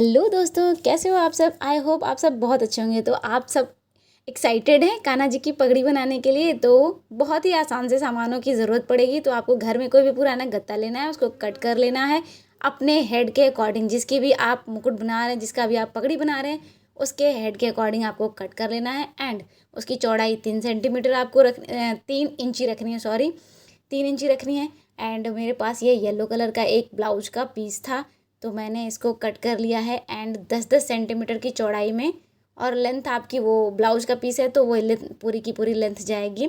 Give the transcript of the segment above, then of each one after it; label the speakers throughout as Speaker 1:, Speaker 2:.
Speaker 1: Hello दोस्तों, कैसे हो आप सब। आई होप आप सब बहुत अच्छे होंगे। तो आप सब एक्साइटेड हैं कान्हा जी की पगड़ी बनाने के लिए। तो बहुत ही आसान से सामानों की ज़रूरत पड़ेगी। तो आपको घर में कोई भी पुराना गत्ता लेना है, उसको कट कर लेना है अपने हेड के अकॉर्डिंग। जिसकी भी आप मुकुट बना रहे हैं, जिसका भी आप पगड़ी बना रहे हैं, उसके हेड के अकॉर्डिंग आपको कट कर लेना है। एंड उसकी चौड़ाई 3 सेंटीमीटर आपको 3 इंची रखनी है, सॉरी 3 इंची रखनी है। एंड मेरे पास ये येलो कलर का एक ब्लाउज का पीस था, तो मैंने इसको कट कर लिया है। एंड 10-10 सेंटीमीटर की चौड़ाई में, और लेंथ आपकी वो ब्लाउज का पीस है तो वो लेंथ पूरी की पूरी लेंथ जाएगी।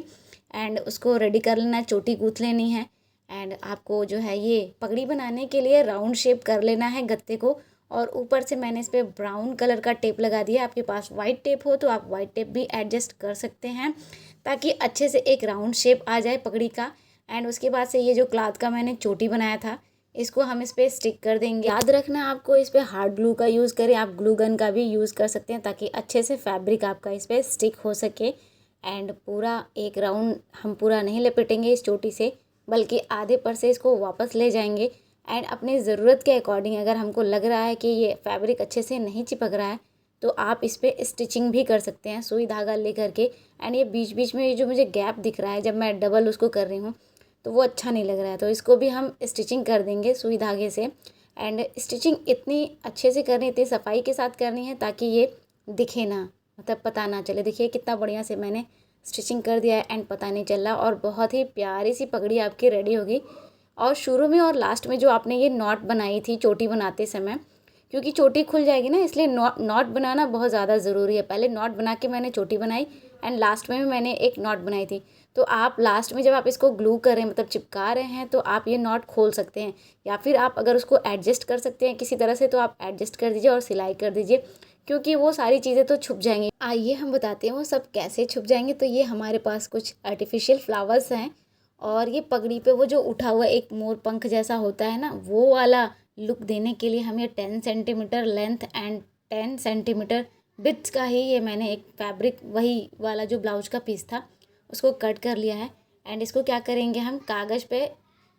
Speaker 1: एंड उसको रेडी कर लेना है, चोटी गूँथ लेनी है। एंड आपको जो है ये पगड़ी बनाने के लिए राउंड शेप कर लेना है गत्ते को। और ऊपर से मैंने इस पर ब्राउन कलर का टेप लगा दिया। आपके पास वाइट टेप हो तो आप वाइट टेप भी एडजस्ट कर सकते हैं, ताकि अच्छे से एक राउंड शेप आ जाए पगड़ी का। एंड उसके बाद से ये जो क्लॉथ का मैंने चोटी बनाया था, इसको हम इस पर स्टिक कर देंगे। याद रखना आपको इस पर हार्ड ग्लू का यूज़ करें, आप ग्लू गन का भी यूज़ कर सकते हैं, ताकि अच्छे से फैब्रिक आपका इस पर स्टिक हो सके। एंड पूरा एक राउंड हम पूरा नहीं लपेटेंगे इस चोटी से, बल्कि आधे पर से इसको वापस ले जाएंगे। एंड अपनी ज़रूरत के अकॉर्डिंग अगर हमको लग रहा है कि ये फैब्रिक अच्छे से नहीं चिपक रहा है, तो आप इस पर स्टिचिंग भी कर सकते हैं सुई धागा ले करके। एंड ये बीच बीच में ये जो मुझे गैप दिख रहा है, जब मैं डबल उसको कर रही हूँ तो वो अच्छा नहीं लग रहा है, तो इसको भी हम स्टिचिंग कर देंगे सुई धागे से। एंड स्टिचिंग इतनी अच्छे से करनी, इतनी सफाई के साथ करनी है ताकि ये दिखे ना, मतलब पता ना चले। देखिए कितना बढ़िया से मैंने स्टिचिंग कर दिया है एंड पता नहीं चल रहा, और बहुत ही प्यारी सी पगड़ी आपकी रेडी होगी। और शुरू में और लास्ट में जो आपने ये नॉट बनाई थी चोटी बनाते समय, क्योंकि चोटी खुल जाएगी ना, इसलिए नॉट बनाना बहुत ज़्यादा ज़रूरी है। पहले नॉट बना के मैंने चोटी बनाई, एंड लास्ट में भी मैंने एक नॉट बनाई थी। तो आप लास्ट में जब आप इसको ग्लू कर रहे हैं, मतलब चिपका रहे हैं, तो आप ये नॉट खोल सकते हैं, या फिर आप अगर उसको एडजस्ट कर सकते हैं किसी तरह से तो आप एडजस्ट कर दीजिए और सिलाई कर दीजिए, क्योंकि वो सारी चीज़ें तो छुप जाएंगी। आइए हम बताते हैं वो सब कैसे छुप जाएंगे। तो ये हमारे पास कुछ आर्टिफिशियल फ्लावर्स हैं, और ये पगड़ी पे वो जो उठा हुआ एक मोर पंख जैसा होता है ना, वो वाला लुक देने के लिए हम ये 10 centimetre length and 10 centimetre width का ही ये मैंने एक फैब्रिक, वही वाला जो ब्लाउज का पीस था, उसको कट कर लिया है। एंड इसको क्या करेंगे, हम कागज़ पे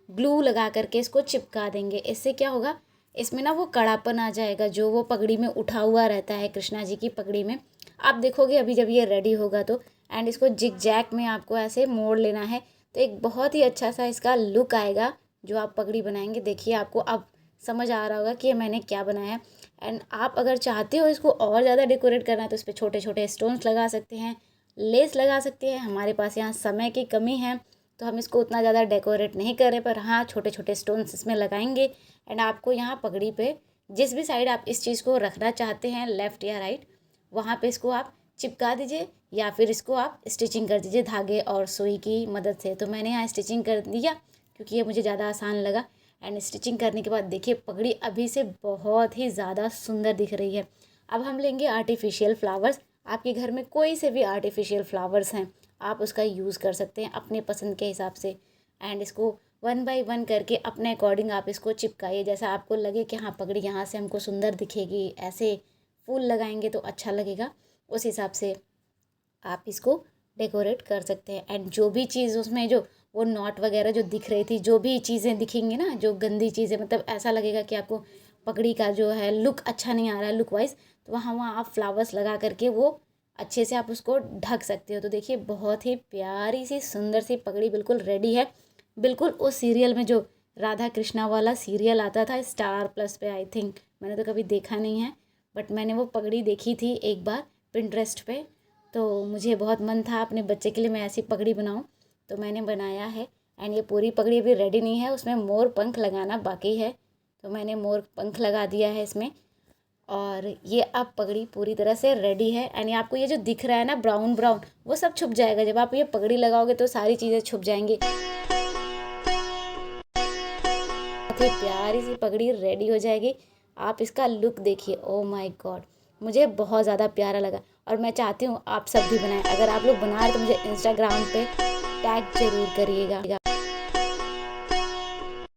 Speaker 1: ग्लू लगा करके इसको चिपका देंगे। इससे क्या होगा, इसमें ना वो कड़ापन आ जाएगा जो वो पगड़ी में उठा हुआ रहता है कृष्णा जी की पगड़ी में। आप देखोगे अभी जब ये रेडी होगा तो। एंड इसको जिग जैग में आपको ऐसे मोड़ लेना है, तो एक बहुत ही अच्छा सा इसका लुक आएगा जो आप पगड़ी बनाएंगे। देखिए आपको अब समझ आ रहा होगा कि ये मैंने क्या बनाया है। एंड आप अगर चाहते हो इसको और ज़्यादा डेकोरेट करना है, तो इस पर छोटे छोटे स्टोन्स लगा सकते हैं, लेस लगा सकते हैं। हमारे पास यहाँ समय की कमी है, तो हम इसको उतना ज़्यादा डेकोरेट नहीं कर रहे, पर हाँ छोटे छोटे स्टोन्स इसमें लगाएंगे। एंड आपको यहाँ पगड़ी पे जिस भी साइड आप इस चीज़ को रखना चाहते हैं, लेफ़्ट या राइट, वहाँ पे इसको आप चिपका दीजिए, या फिर इसको आप स्टिचिंग कर दीजिए धागे और सुई की मदद से। तो मैंने यहाँ स्टिचिंग कर दिया क्योंकि ये मुझे ज़्यादा आसान लगा। एंड स्टिचिंग करने के बाद देखिए पगड़ी अभी से बहुत ही ज़्यादा सुंदर दिख रही है। अब हम लेंगे आर्टिफिशियल फ्लावर्स। आपके घर में कोई से भी आर्टिफिशियल फ्लावर्स हैं, आप उसका यूज़ कर सकते हैं अपने पसंद के हिसाब से। एंड इसको 1 बाय 1 करके अपने अकॉर्डिंग आप इसको चिपकाइए, जैसा आपको लगे कि हाँ पगड़ी यहाँ से हमको सुंदर दिखेगी, ऐसे फूल लगाएंगे तो अच्छा लगेगा, उस हिसाब से आप इसको डेकोरेट कर सकते हैं। एंड जो भी चीज़ उसमें जो वो नॉट वगैरह जो दिख रही थी, जो भी चीज़ें दिखेंगी ना, जो गंदी चीज़ें, मतलब ऐसा लगेगा कि आपको पगड़ी का जो है लुक अच्छा नहीं आ रहा है लुक वाइज, तो वहाँ आप फ्लावर्स लगा करके वो अच्छे से आप उसको ढक सकते हो। तो देखिए बहुत ही प्यारी सी सुंदर सी पगड़ी बिल्कुल रेडी है। बिल्कुल उस सीरियल में जो राधा कृष्णा वाला सीरियल आता था स्टार प्लस पे, आई थिंक, मैंने तो कभी देखा नहीं है, बट मैंने वो पगड़ी देखी थी एक बार पिंटरेस्ट पे। तो मुझे बहुत मन था अपने बच्चे के लिए मैं ऐसी पगड़ी बनाऊं, तो मैंने बनाया है। एंड ये पूरी पगड़ी अभी रेडी नहीं है, उसमें मोर पंख लगाना बाकी है, तो मैंने मोर पंख लगा दिया है इसमें। और ये अब पगड़ी पूरी तरह से रेडी है। एंड आपको ये जो दिख रहा है ना ब्राउन ब्राउन, वो सब छुप जाएगा। जब आप ये पगड़ी लगाओगे तो सारी चीज़ें छुप जाएंगी। बहुत ही प्यारी सी पगड़ी रेडी हो जाएगी। आप इसका लुक देखिए, ओ माय गॉड, मुझे बहुत ज़्यादा प्यारा लगा। और मैं चाहती हूँ आप सब भी बनाएं। अगर आप लोग बना रहे तो मुझे इंस्टाग्राम पे टैग जरूर करिएगा।